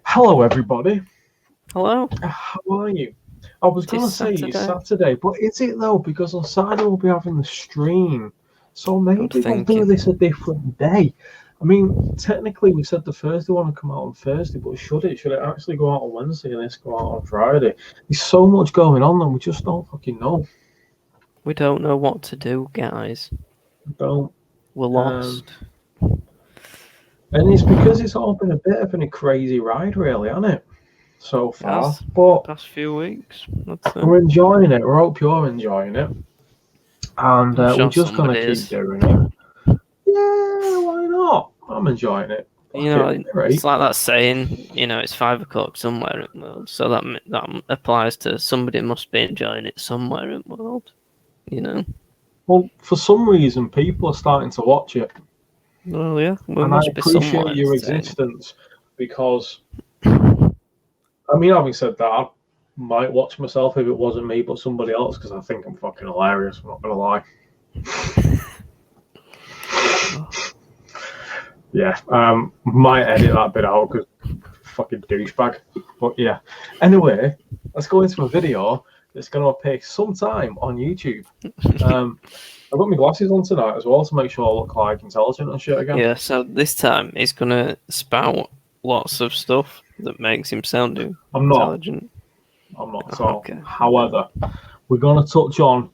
Hello, everybody. Hello. How are you? I was going to say it's Saturday, but is it though? Because on Saturday we'll be having the stream. So maybe we'll do this a different day. I mean, technically we said the Thursday one would come out on Thursday, but should it actually go out on Wednesday and this go out on Friday? There's so much going on and we just don't fucking know. We don't know what to do, guys. We don't. We're lost. And it's because it's all been a bit of a crazy ride, really, hasn't it? So far. But past few weeks. We're enjoying it. We hope you're enjoying it. And we're just going to keep doing it. Yeah, why not? I'm enjoying it. You know, it's like that saying, you know, it's 5 o'clock somewhere in the world. So that applies to somebody must be enjoying it somewhere in the world. You know? Well, for some reason, people are starting to watch it. Well, yeah. And I appreciate your existence because, I mean, having said that, I might watch myself if it wasn't me, but somebody else, because I think I'm fucking hilarious. I'm not going to lie. Yeah, might edit that bit out because fucking douchebag. But yeah. Anyway, let's go into a video that's going to appear sometime on YouTube. I've got my glasses on tonight as well to make sure I look like intelligent and shit again. Yeah, so this time he's going to spout lots of stuff that makes him sound intelligent. I'm not. So, okay. However, we're going to touch on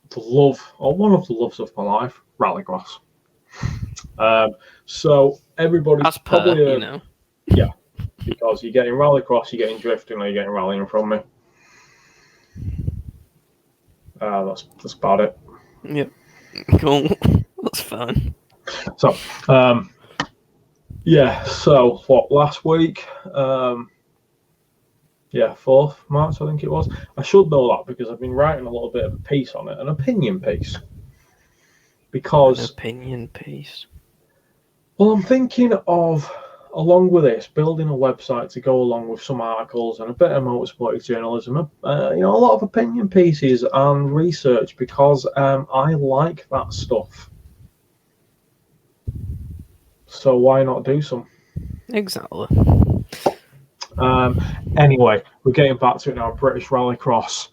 the love, or one of the loves of my life, Rallycross. So everybody's probably you know. Yeah, because you're getting Rallycross, you're getting drifting, or you're getting rallying from me. That's about it. Yep. Cool. That's fine. So, yeah. So what? Last week, 4th March, I think it was. I should know that because I've been writing a little bit of a piece on it, an opinion piece. Because an opinion piece. Well, I'm thinking of, along with this, building a website to go along with some articles and a bit of motorsport journalism, a lot of opinion pieces and research because I like that stuff. So why not do some? Exactly. Anyway, we're getting back to it now. British Rallycross.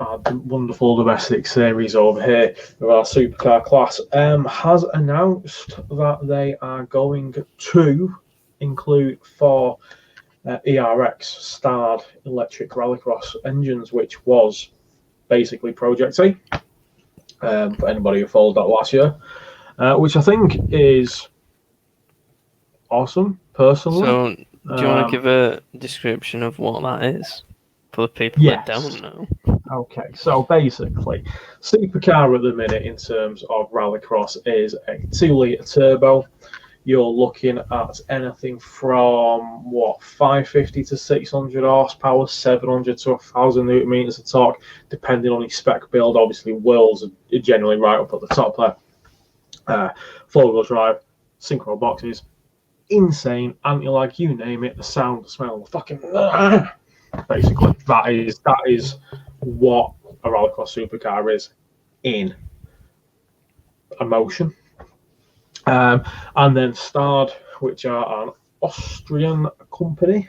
Our wonderful domestic series over here with our supercar class has announced that they are going to include 4 ERX starred electric rallycross engines, which was basically Project C, for anybody who followed that last year, which I think is awesome, personally. So, do you want to give a description of what that is? For the people that don't know. Okay, so basically, supercar at the minute in terms of rallycross is a 2-litre turbo. You're looking at anything from 550 to 600 horsepower, 700 to 1,000 newton meters of torque, depending on your spec build. Obviously, Worlds are generally right up at the top there. 4-wheel drive, synchro boxes, insane anti-lag, you name it. The sound, the smell, the fucking. Basically, that is what a rallycross supercar is in emotion. And then Stard, which are an Austrian company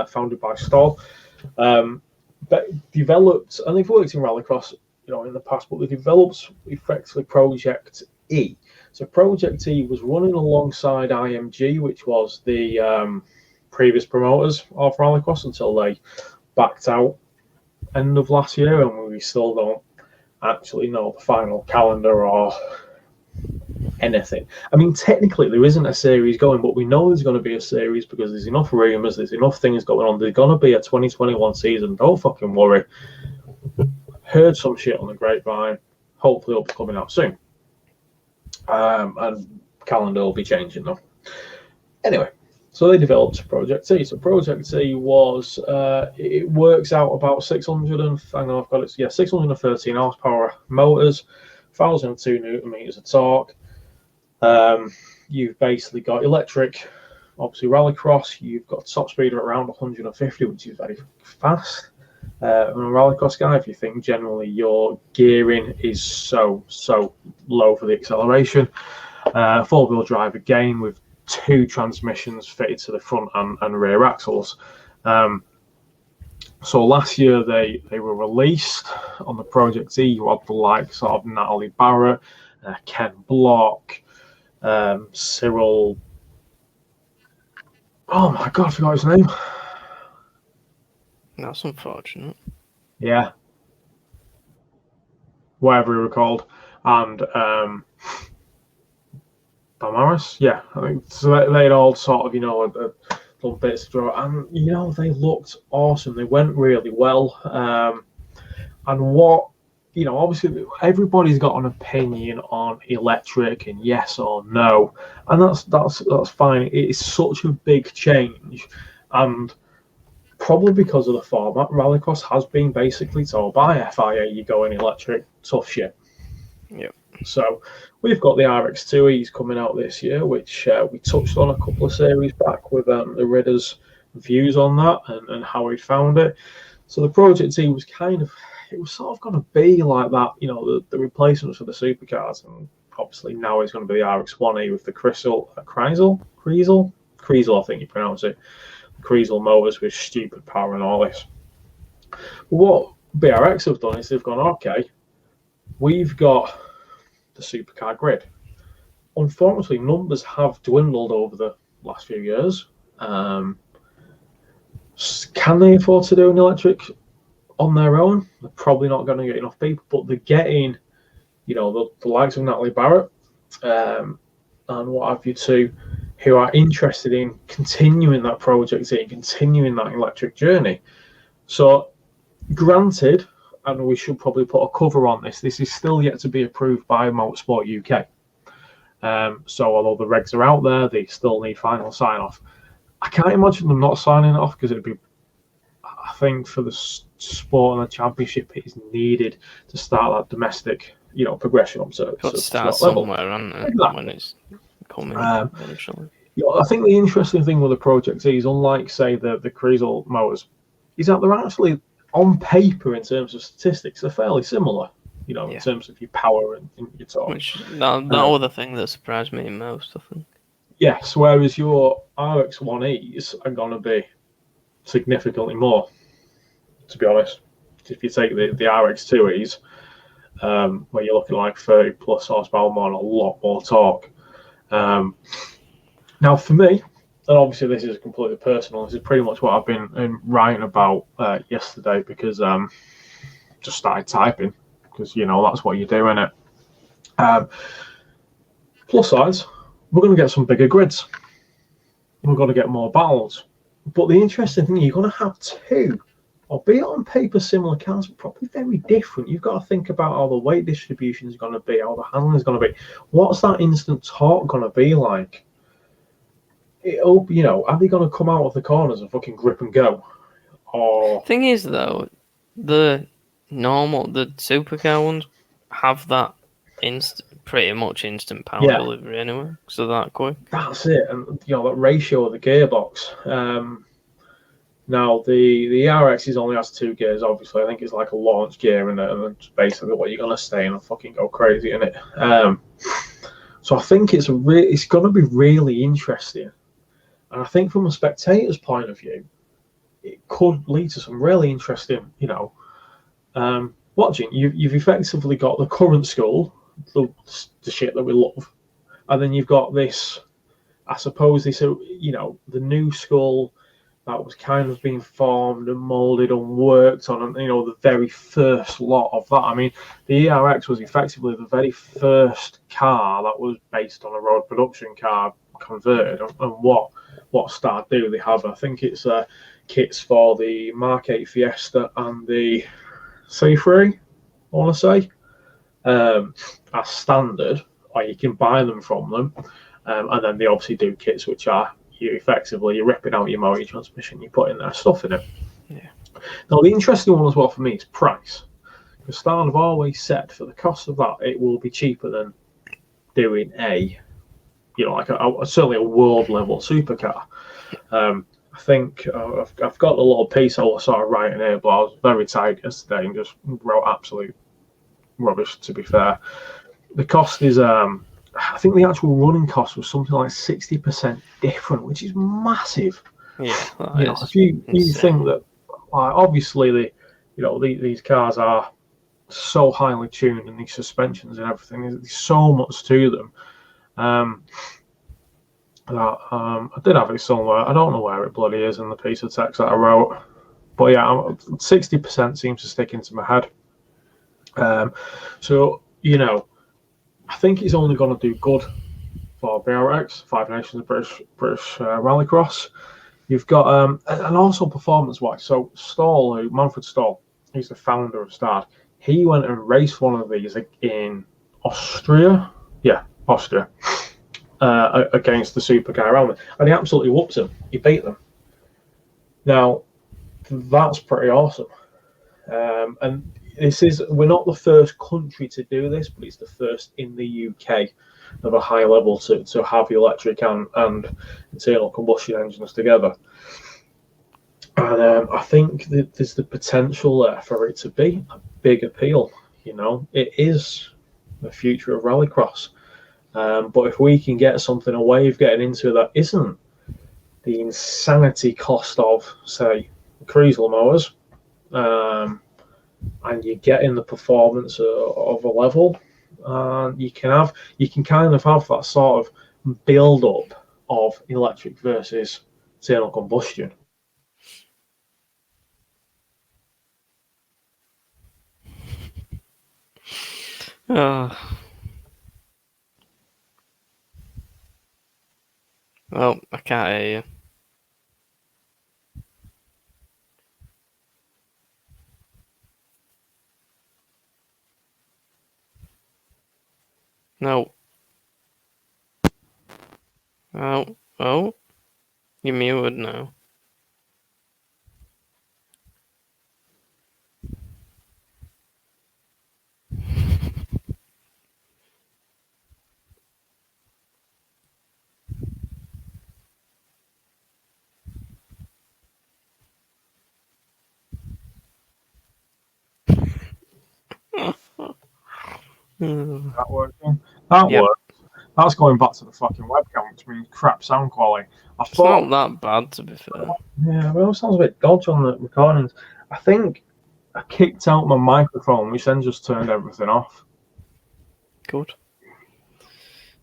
founded by Stoll, but developed, and they've worked in rallycross, in the past, but they developed effectively Project E. So Project E was running alongside IMG, which was the previous promoters of rallycross until they backed out end of last year, and we still don't actually know the final calendar or anything. I mean, technically there isn't a series going, but we know there's going to be a series because there's enough rumours, there's enough things going on. There's going to be a 2021 season. Don't fucking worry. Heard some shit on the grapevine. Hopefully it'll be coming out soon. And calendar will be changing though. Anyway, so they developed Project T. So Project T was, it works out about 613 horsepower motors, 1,002 newton meters of torque. You've basically got electric, obviously rallycross. You've got top speed at around 150, which is very fast. I'm a rallycross guy. If you think generally your gearing is so low for the acceleration, 4-wheel drive again with 2 transmissions fitted to the front and rear axles. So last year they were released on the Project E. You had the likes of Natalie Barrett, Ken Block, Cyril. Oh my God, I forgot his name. That's unfortunate. Yeah. Whatever he were called. And Damaris, yeah. I think so they'd all sort of, done bits of draw. And, they looked awesome. They went really well. And what, obviously everybody's got an opinion on electric and yes or no. And that's fine. It's such a big change. And probably because of the format, Rallycross has been basically told by FIA, you're going electric, tough shit. Yep. So we've got the RX2Es coming out this year, which we touched on a couple of series back with the Ridder's views on that and how he found it. So the Project E was sort of going to be like that, the replacements for the supercars, and obviously now it's going to be the RX1E with the Kreisel, I think you pronounce it. Kreisel motors with stupid power and all this. But what BRX have done is they've gone, okay, we've got the supercar grid. Unfortunately, numbers have dwindled over the last few years. Can they afford to do an electric on their own? They're probably not going to get enough people, but they're getting, the likes of Natalie Barrett and what have you too, who are interested in continuing that project and continuing that electric journey. So, granted, and we should probably put a cover on this is still yet to be approved by Motorsport UK. So, although the regs are out there, they still need final sign-off. I can't imagine them not signing it off because it'd be, I think, for the sport and the championship, it is needed to start that domestic, progression up to start somewhere, exactly. When it's coming eventually. I think the interesting thing with the Project E is, unlike, say, the Kreisel motors, is that they're actually, on paper, in terms of statistics, they're fairly similar, in terms of your power and your torque. Which, that other thing that surprised me most, I think. Yes, whereas your RX1Es are going to be significantly more, to be honest. If you take the RX2Es, where you're looking like 30 plus horsepower more and a lot more torque. Now, for me, and obviously this is completely personal, this is pretty much what I've been writing about yesterday, because just started typing, because, that's what you do, innit? Plus sides, we're going to get some bigger grids. We're going to get more battles. But the interesting thing, you're going to have 2, albeit on paper similar cars, but probably very different. You've got to think about how the weight distribution is going to be, how the handling is going to be. What's that instant torque going to be like? Are they going to come out of the corners and fucking grip and go? Or thing is, though, the supercar ones have that pretty much instant power delivery anyway, so that quick. That's it, and that ratio of the gearbox. Now the RX only has 2 gears. Obviously, I think it's like a launch gear, and it's basically what you're going to stay in and fucking go crazy in it. So I think it's going to be really interesting. And I think from a spectator's point of view, it could lead to some really interesting, watching. You've effectively got the current school, the shit that we love, and then you've got this, I suppose, the new school that was kind of being formed and moulded and worked on, and the very first lot of that. I mean, the ERX was effectively the very first car that was based on a road production car converted, and what Star do, they have, I think it's kits for the Mark 8 Fiesta and the C3, I want to say, as standard, or you can buy them from them, and then they obviously do kits which are you're ripping out your motor, your transmission, you put in their stuff in it. Yeah. Now the interesting one as well for me is price, because Star have always said for the cost of that it will be cheaper than doing like certainly a world level supercar. I think I've got the little piece I was sort of writing here, but I was very tired yesterday and just wrote absolute rubbish, to be fair. The cost is, I think the actual running cost was something like 60% different, which is massive. Yeah, You know, if you think that, obviously, these cars are so highly tuned and these suspensions and everything, there's so much to them. I did have it somewhere. I don't know where it bloody is in the piece of text that I wrote, but yeah, 60% seems to stick into my head. So I think it's only going to do good for BRX, Five Nations British Rallycross. You've got and also performance-wise. So Manfred Stahl, he's the founder of Start. He went and raced one of these in Austria. Yeah, Austria. Against the super guy around them, and he absolutely whooped him. He beat them. Now, that's pretty awesome. And we're not the first country to do this, but it's the first in the UK of a high level to have electric and internal combustion engines together. And I think that there's the potential there for it to be a big appeal. It is the future of rallycross. But if we can get something, a way of getting into that isn't the insanity cost of, say, cruise lawnmowers, and you get in the performance of a level, you can kind of have that sort of build up of electric versus internal combustion. Oh. Well, I can't hear you. No. Oh. You're muted now. That working? That Yep. works. That's going back to the fucking webcam, which means crap sound quality. It's not that bad, to be fair. Yeah, well, it sounds a bit dodgy on the recordings. I think I kicked out my microphone, which then just turned everything off. Good.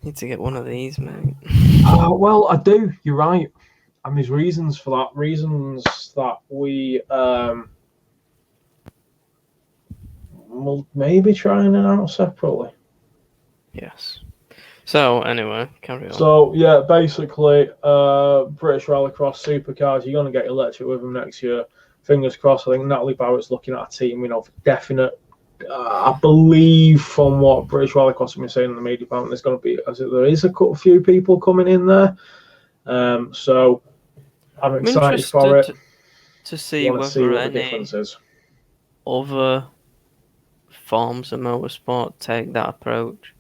Need to get one of these, mate. Well, I do. You're right. And there's reasons for that. Reasons that we will maybe try and announce separately. Yes. So, anyway, carry on. So, yeah, basically, British Rallycross Supercars, you're going to get electric with them next year. Fingers crossed. I think Natalie Barrett's looking at a team, for definite. I believe from what British Rallycross have been saying in the media department, there's going to be, there is a few people coming in there. So I'm excited for it. To see whether any other forms of motorsport take that approach.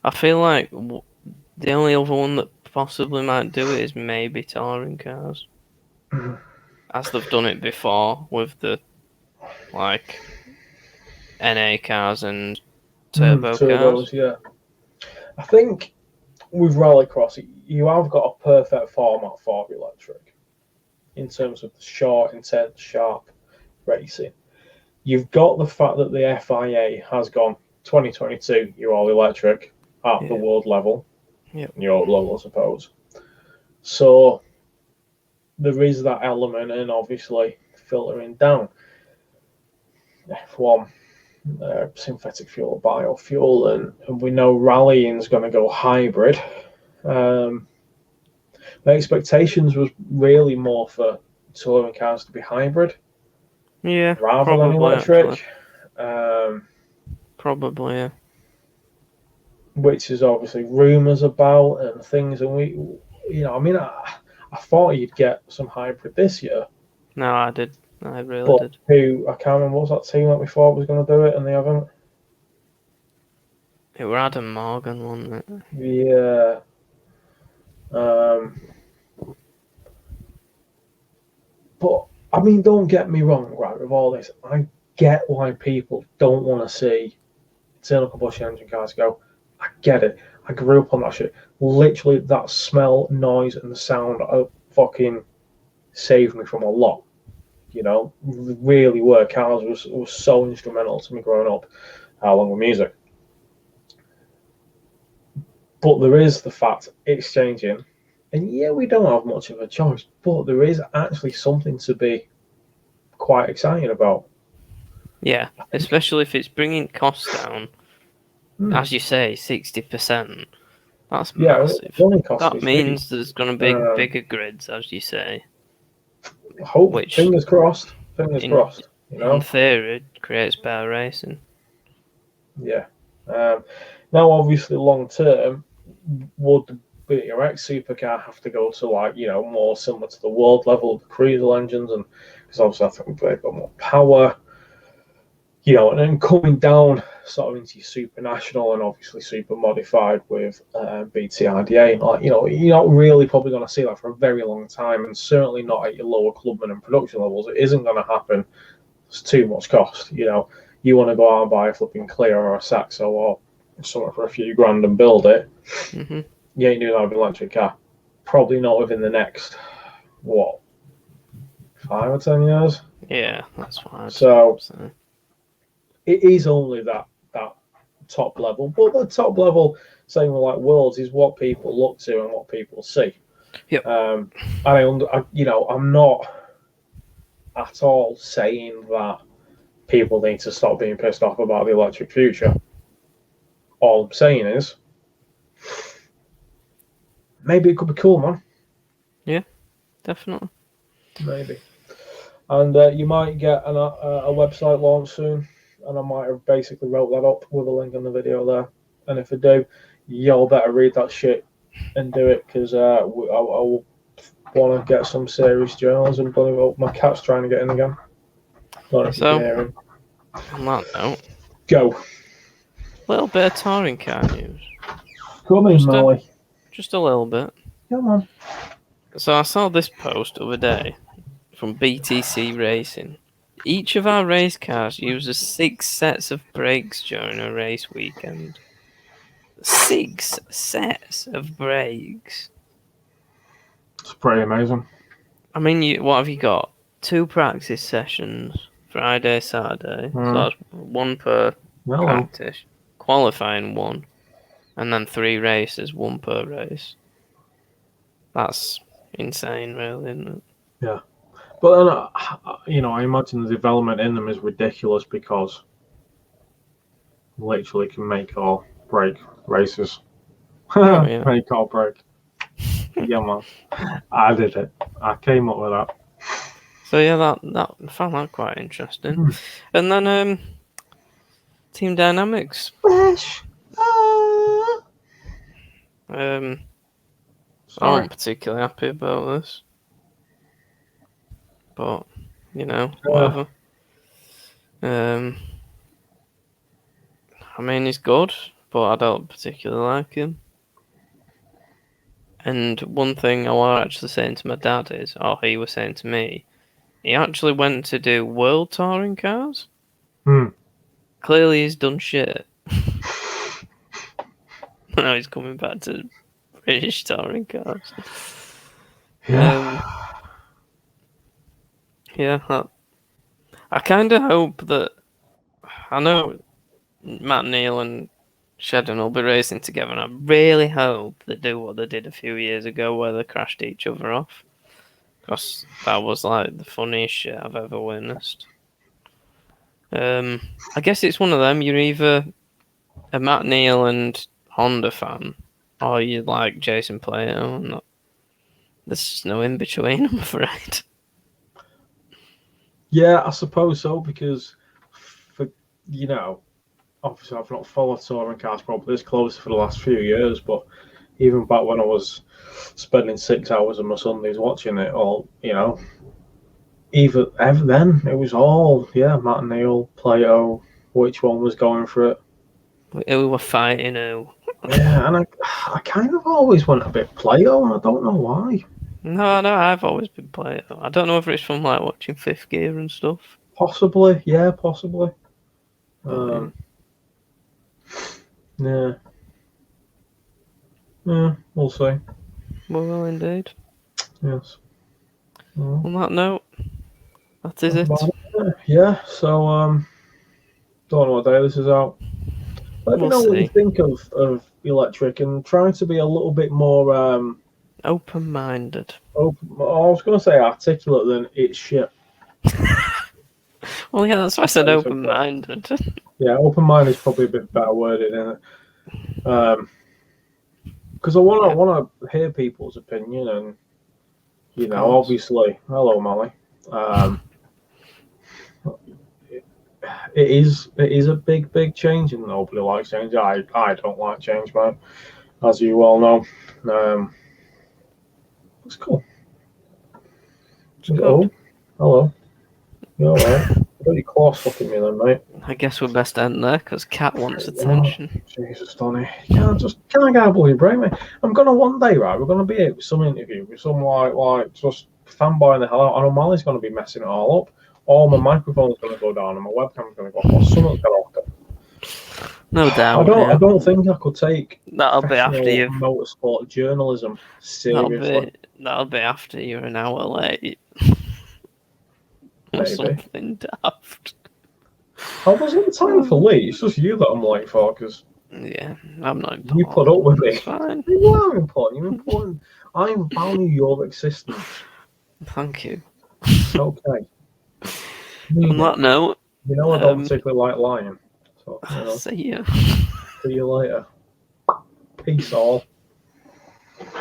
I feel like the only other one that possibly might do it is maybe touring cars. As they've done it before with the NA cars and turbo cars. Yeah. I think with Rallycross, you have got a perfect format for electric in terms of the short, intense, sharp racing. You've got the fact that the FIA has gone 2022, you're all electric at the world level, Europe level, I suppose. So there is that element, and obviously filtering down. F1, synthetic fuel, biofuel, and we know rallying is going to go hybrid. My expectations was really more for touring cars to be hybrid, rather than electric. Probably, yeah. Which is obviously rumours about and things, and I thought you'd get some hybrid this year. No, I did. I really did. I can't remember, what was that team that we thought was going to do it, and they haven't? It was Adam Morgan, wasn't it? Yeah. But I mean, don't get me wrong, right? With all this, I get why people don't want to see internal combustion engine cars go. I get it. I grew up on that shit. Literally, that smell, noise, and the sound of fucking saved me from a lot. You know, really were. Cars was so instrumental to me growing up, along with music. But there is the fact it's changing, and yeah, we don't have much of a choice. But there is actually something to be quite excited about. Yeah, especially if it's bringing costs down. As you say, 60%. That's massive. That means there's going to be bigger grids, as you say. Fingers crossed. Fingers crossed. You know? In theory, it creates better racing. Yeah. Now, obviously, long term, would the BRX supercar have to go to more similar to the world level of the cruiser engines, and because obviously I think they've got more power. And then coming down sort of into your super national and obviously super modified with BTRDA, you're not really probably going to see that for a very long time, and certainly not at your lower clubman and production levels. It isn't going to happen. It's too much cost. You want to go out and buy a flipping Clio or a Saxo or something for a few grand and build it. Mm-hmm. Yeah, you do that with an electric car. Probably not within the next 5 or 10 years. Yeah, that's fine. So it is only that top level, but the top level, same with like Worlds, is what people look to and what people see. Yep. I'm not at all saying that people need to stop being pissed off about the electric future. All I'm saying is, maybe it could be cool, man. Yeah, definitely. Maybe. And you might get a website launch soon, and I might have basically wrote that up with a link in the video there. And if I do, y'all better read that shit and do it, because I will want to get some serious journalism. My cat's trying to get in again. So, on that note, go. A little bit of touring car news. Come in, Molly. Just a little bit. Come on. So I saw this post the other day from BTC Racing. Each of our race cars uses 6 sets of brakes during a race weekend. 6 sets of brakes. It's pretty amazing. I mean, what have you got? 2 practice sessions, Friday, Saturday. So that's 1 per practice. Qualifying 1. And then 3 races, 1 per race. That's insane, really, isn't it? Yeah. But then, I imagine the development in them is ridiculous, because literally can make or break races. Yeah. Make or break. Yeah, man. I did it. I came up with that. So yeah, that I found that quite interesting. And then Team Dynamics. I wasn't particularly happy about this, but whatever. I mean, he's good, but I don't particularly like him. And one thing I was actually saying to my dad is, he was saying to me, he actually went to do World Touring Cars. Clearly he's done shit. Now he's coming back to British Touring Cars. Yeah. I kind of hope that... I know Matt Neal and Shedden will be racing together, and I really hope they do what they did a few years ago, where they crashed each other off. Because that was like the funniest shit I've ever witnessed. I guess it's one of them. You're either a Matt Neal and Honda fan, or you like Jason Plato, and there's just no in between, I'm afraid. Yeah, I suppose so, because obviously I've not followed touring cars probably this close for the last few years, but even back when I was spending 6 hours of my Sundays watching it all, ever then it was all Matt Neal, Plato, which one was going for it. We were fighting who. Yeah, and I kind of always went a bit Plato, and I don't know why. No, I've always been playing. I don't know if it's from like watching Fifth Gear and stuff. Possibly, yeah, possibly. But, Yeah. Yeah, we'll see. We will indeed. Yes. Well, On that note, that is it. Yeah, so don't know what day this is out. Let me know what you think of electric, and trying to be a little bit more open-minded. I was going to say articulate than it's shit. Well, yeah, that's why I said open-minded. Yeah, open-minded is probably a bit better worded, isn't it? Because I want to hear people's opinion, and obviously, hello, Molly. It is a big change, and nobody likes change. I don't like change, man, as you well know. It's cool. Oh, hello. You all right? Got your claws fucking me then, mate. I guess we're best end there because Cat wants attention. Jesus, Donny. Can I get a bloody break, mate? I'm gonna one day, right? We're gonna be at some interview with some like just fanboying the hell out. And O'Malley's gonna be messing it all up. All my microphone's gonna go down and my webcam's gonna go off. Something's gonna happen. No doubt. I don't think I could take that'll be after you motorsport journalism seriously. That'll be after you're an hour late. Or something daft. I wasn't time for late. It's just you that I'm late for, because I'm not important. You put up with me. It's fine. You are important. You're important. I value your existence. Thank you. Okay. On that note, I don't particularly like lying. So, see ya. See you later. Peace all.